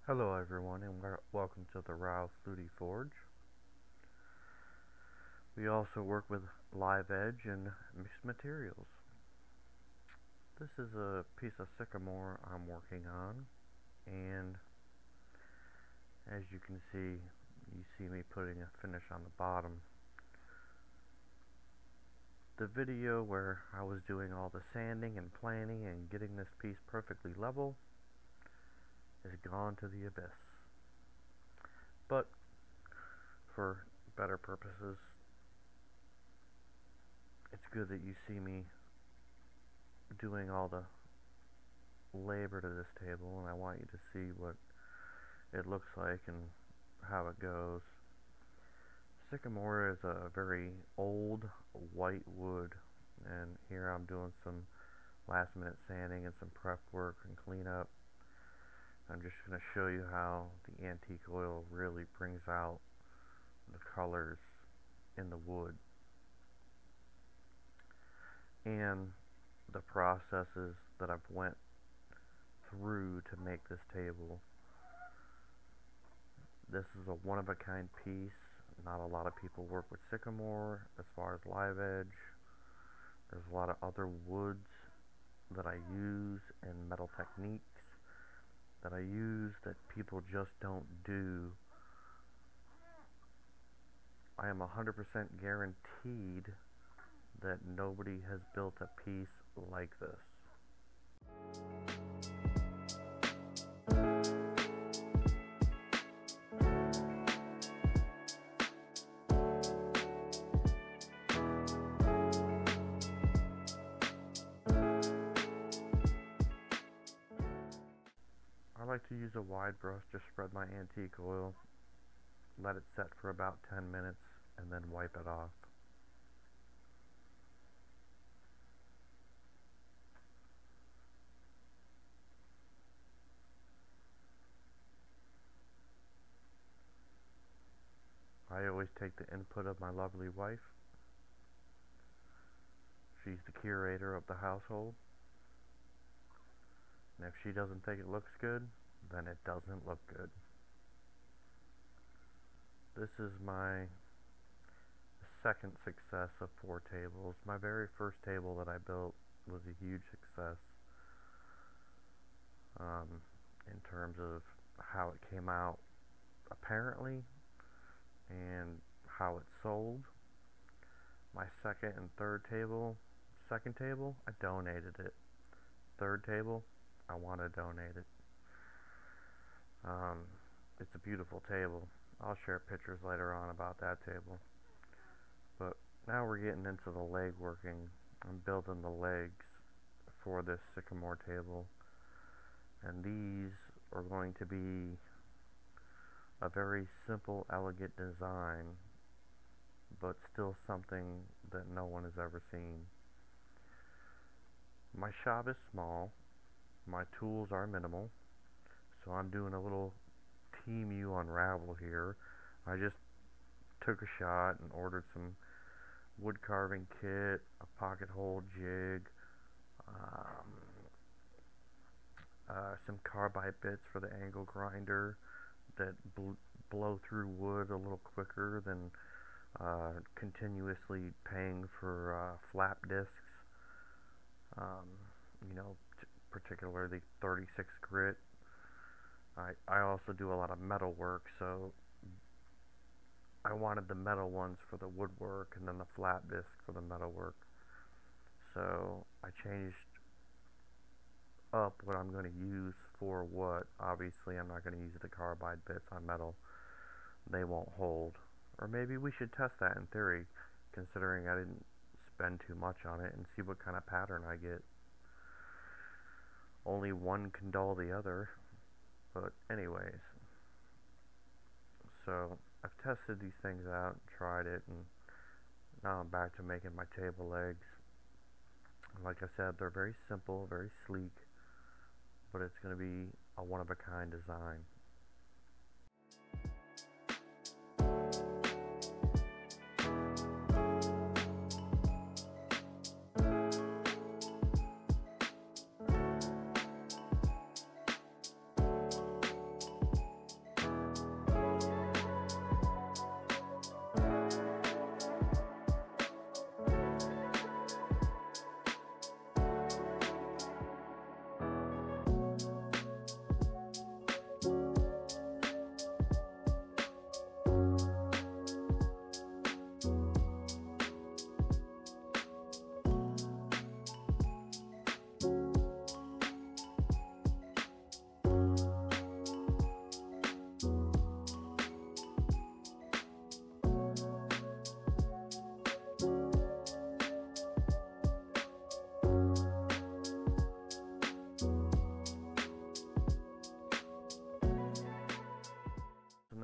Hello everyone and welcome to the Ralph Flutie Forge. We also work with live edge and mixed materials. This is a piece of sycamore I'm working on, and as you can see, you see me putting a finish on the bottom. The video where I was doing all the sanding and planing and getting this piece perfectly level is gone to the abyss. But for better purposes, it's good that you see me doing all the labor to this table, and I want you to see what it looks like and how it goes. Sycamore is a very old white wood, and here I'm doing some last minute sanding and some prep work and cleanup. I'm just going to show you how the antique oil really brings out the colors in the wood and the processes that I've went through to make this table. This is a one-of-a-kind piece. Not a lot of people work with sycamore as far as live edge. There's a lot of other woods that I use and metal techniques that I use that people just don't do. I am 100% guaranteed that nobody has built a piece like this. I like to use a wide brush to spread my antique oil, let it set for about 10 minutes, and then wipe it off. I always take the input of my lovely wife. She's the curator of the household. And if she doesn't think it looks good, then it doesn't look good. This is my second success of 4 tables. My very first table that I built was a huge success in terms of how it came out apparently and how it sold. My second and third table, second table, I donated it. Third table, I want to donate it. It's a beautiful table. I'll share pictures later on about that table. But now we're getting into the leg working. I'm building the legs for this sycamore table, and these are going to be a very simple, elegant design, but still something that no one has ever seen. My shop is small, my tools are minimal, so I'm doing a little Team U unravel here. I just took a shot and ordered some wood carving kit, a pocket hole jig, some carbide bits for the angle grinder that blow through wood a little quicker than continuously paying for flap discs. You know, particularly 36 grit. I also do a lot of metal work, so I wanted the metal ones for the woodwork and then the flat disc for the metal work. So I changed up what I'm going to use for what. Obviously I'm not going to use the carbide bits on metal. They won't hold. Or maybe we should test that in theory, considering I didn't spend too much on it, and see what kind of pattern I get. Only one can dull the other. But anyways, so I've tested these things out, tried it, and now I'm back to making my table legs. Like I said, they're very simple, very sleek, but it's going to be a one-of-a-kind design.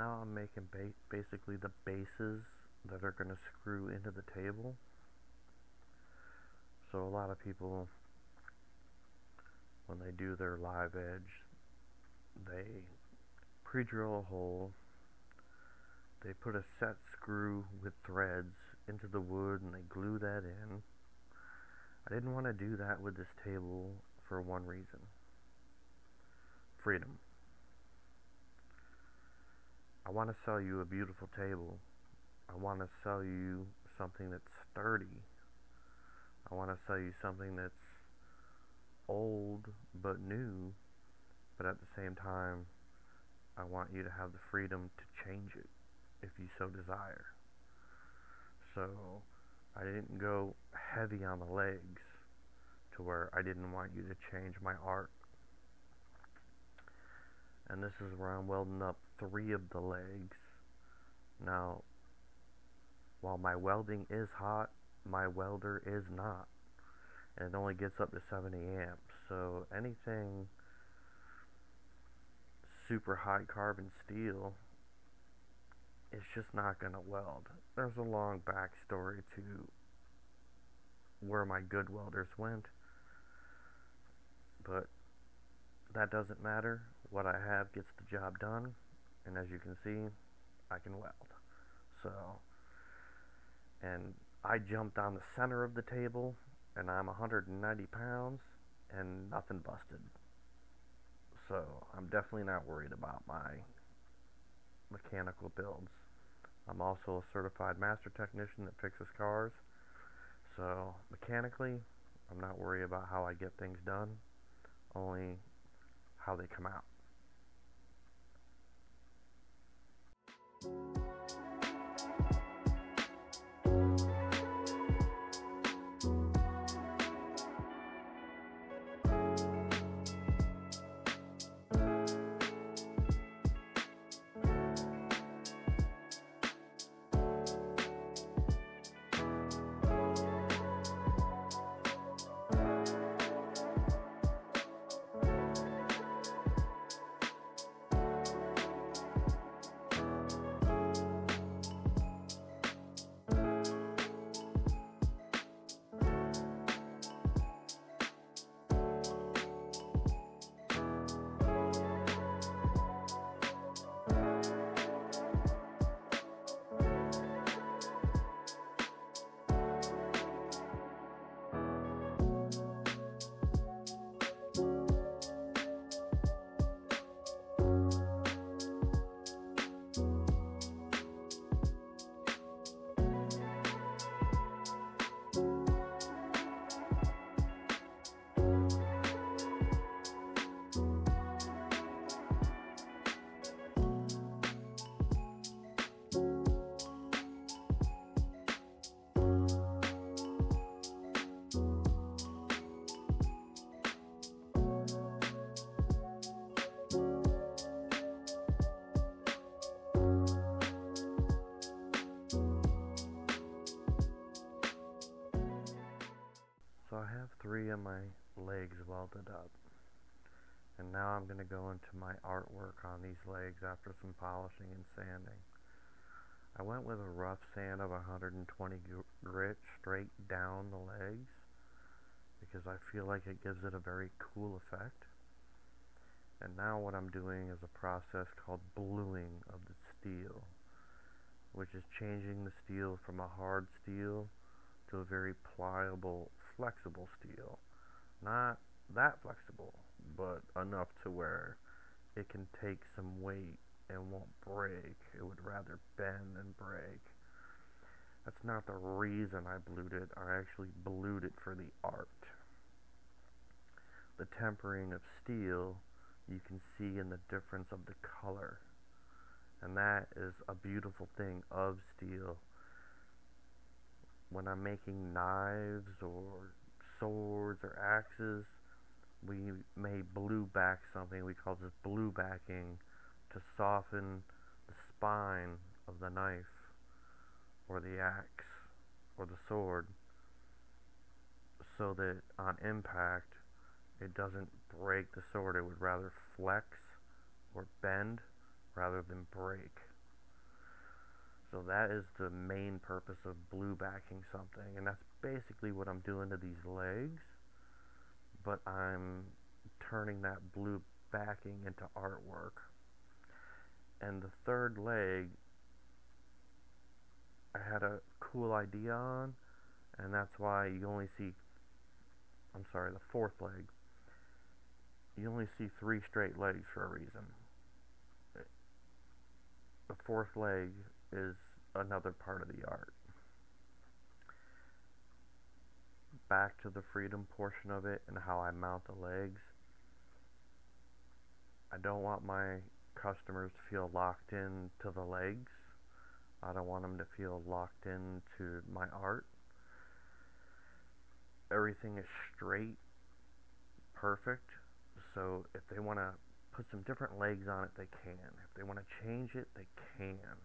now I'm making basically the bases that are going to screw into the table. So a lot of people, when they do their live edge, they pre-drill a hole, they put a set screw with threads into the wood and they glue that in. I didn't want to do that with this table for one reason: freedom. I want to sell you a beautiful table. I want to sell you something that's sturdy. I want to sell you something that's old but new, but at the same time, I want you to have the freedom to change it if you so desire. So I didn't go heavy on the legs to where I didn't want you to change my art. And this is where I'm welding up 3 of the legs. Now, while my welding is hot, my welder is not. And it only gets up to 70 amps. So anything super high carbon steel, it's just not going to weld. There's a long backstory to where my good welders went, but that doesn't matter. What I have gets the job done, and as you can see, I can weld. So, and I jumped on the center of the table, and I'm 190 pounds, and nothing busted. So, I'm definitely not worried about my mechanical builds. I'm also a certified master technician that fixes cars. So, mechanically, I'm not worried about how I get things done, only how they come out. So I have 3 of my legs welded up, and now I'm going to go into my artwork on these legs after some polishing and sanding. I went with a rough sand of 120 grit straight down the legs because I feel like it gives it a very cool effect. And now what I'm doing is a process called bluing of the steel, which is changing the steel from a hard steel to a very pliable, flexible steel. Not that flexible, but enough to where it can take some weight and won't break. It would rather bend than break. That's not the reason I blued it. I actually blued it for the art. The tempering of steel, you can see in the difference of the color. And that is a beautiful thing of steel. When I'm making knives or swords or axes, we may blue back something. We call this blue backing to soften the spine of the knife or the axe or the sword, so that on impact it doesn't break the sword. It would rather flex or bend rather than break. So that is the main purpose of blue backing something, and that's basically what I'm doing to these legs, but I'm turning that blue backing into artwork. And the third leg, I had a cool idea on, and that's why you only see, I'm sorry, the fourth leg, you only see three straight legs for a reason. The fourth leg is another part of the art. Back to the freedom portion of it and how I mount the legs. I don't want my customers to feel locked into the legs. I don't want them to feel locked into my art. Everything is straight, perfect. So if they want to put some different legs on it, they can. If they want to change it, they can.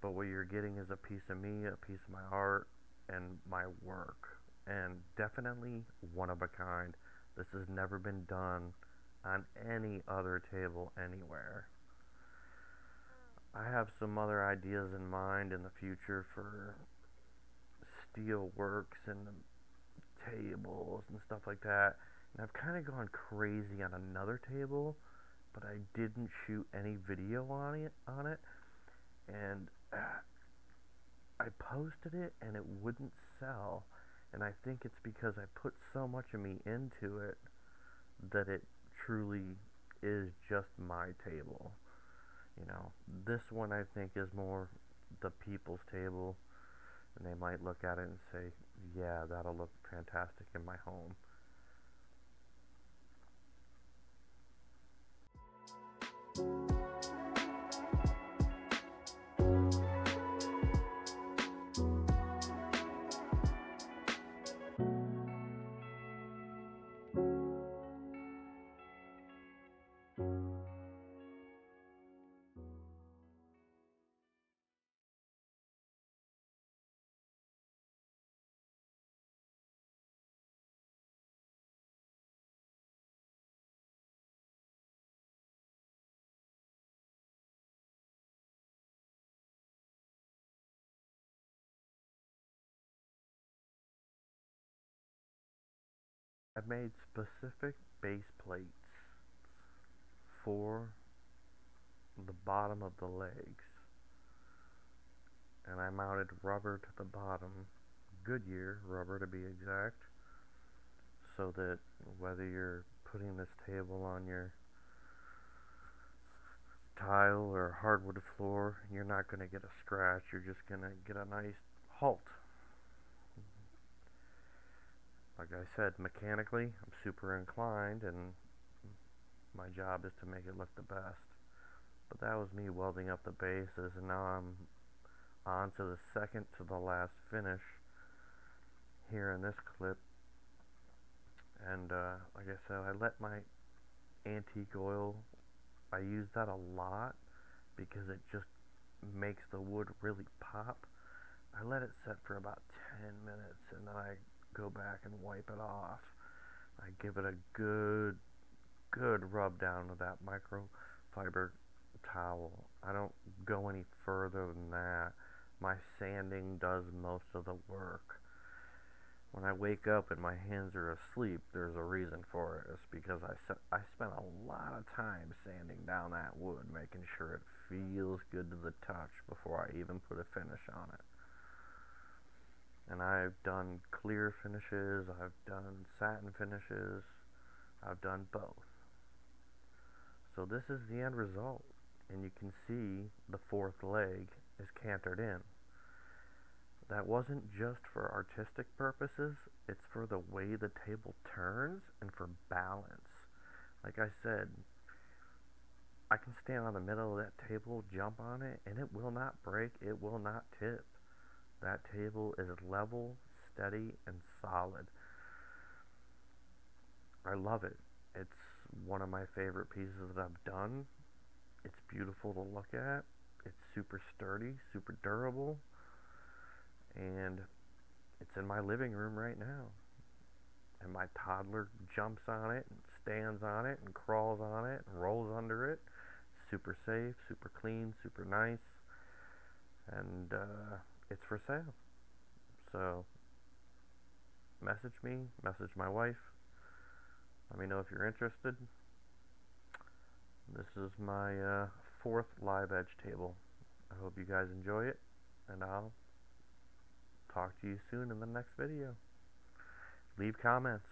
But what you're getting is a piece of me, a piece of my art, and my work. And definitely one of a kind. This has never been done on any other table anywhere. I have some other ideas in mind in the future for steel works and tables and stuff like that. And I've kind of gone crazy on another table, but I didn't shoot any video on it, and I posted it and it wouldn't sell. And I think it's because I put so much of me into it that it truly is just my table. You know, this one I think is more the people's table, and they might look at it and say, yeah, that'll look fantastic in my home. I made specific base plates for the bottom of the legs, and I mounted rubber to the bottom, Goodyear rubber to be exact, so that whether you're putting this table on your tile or hardwood floor, you're not going to get a scratch, you're just going to get a nice halt. Like I said, mechanically, I'm super inclined, and my job is to make it look the best. But that was me welding up the bases, and now I'm on to the second to the last finish here in this clip. And like I said, I let my antique oil, I use that a lot because it just makes the wood really pop. I let it set for about 10 minutes, and then I go back and wipe it off. I give it a good rub down with that microfiber towel. I don't go any further than that. My sanding does most of the work. When I wake up and my hands are asleep, there's a reason for it. It's because I spent a lot of time sanding down that wood, making sure it feels good to the touch before I even put a finish on it. And I've done clear finishes, I've done satin finishes, I've done both. So this is the end result, and you can see the fourth leg is cantered in. That wasn't just for artistic purposes, it's for the way the table turns and for balance. Like I said, I can stand on the middle of that table, jump on it, and it will not break, it will not tip. That table is level, steady, and solid. I love it. It's one of my favorite pieces that I've done. It's beautiful to look at. It's super sturdy, super durable, and it's in my living room right now. And my toddler jumps on it and stands on it and crawls on it and rolls under it. Super safe, super clean, super nice. and it's for sale. So message me, message my wife. Let me know if you're interested. This is my fourth live edge table. I hope you guys enjoy it, and I'll talk to you soon in the next video. Leave comments.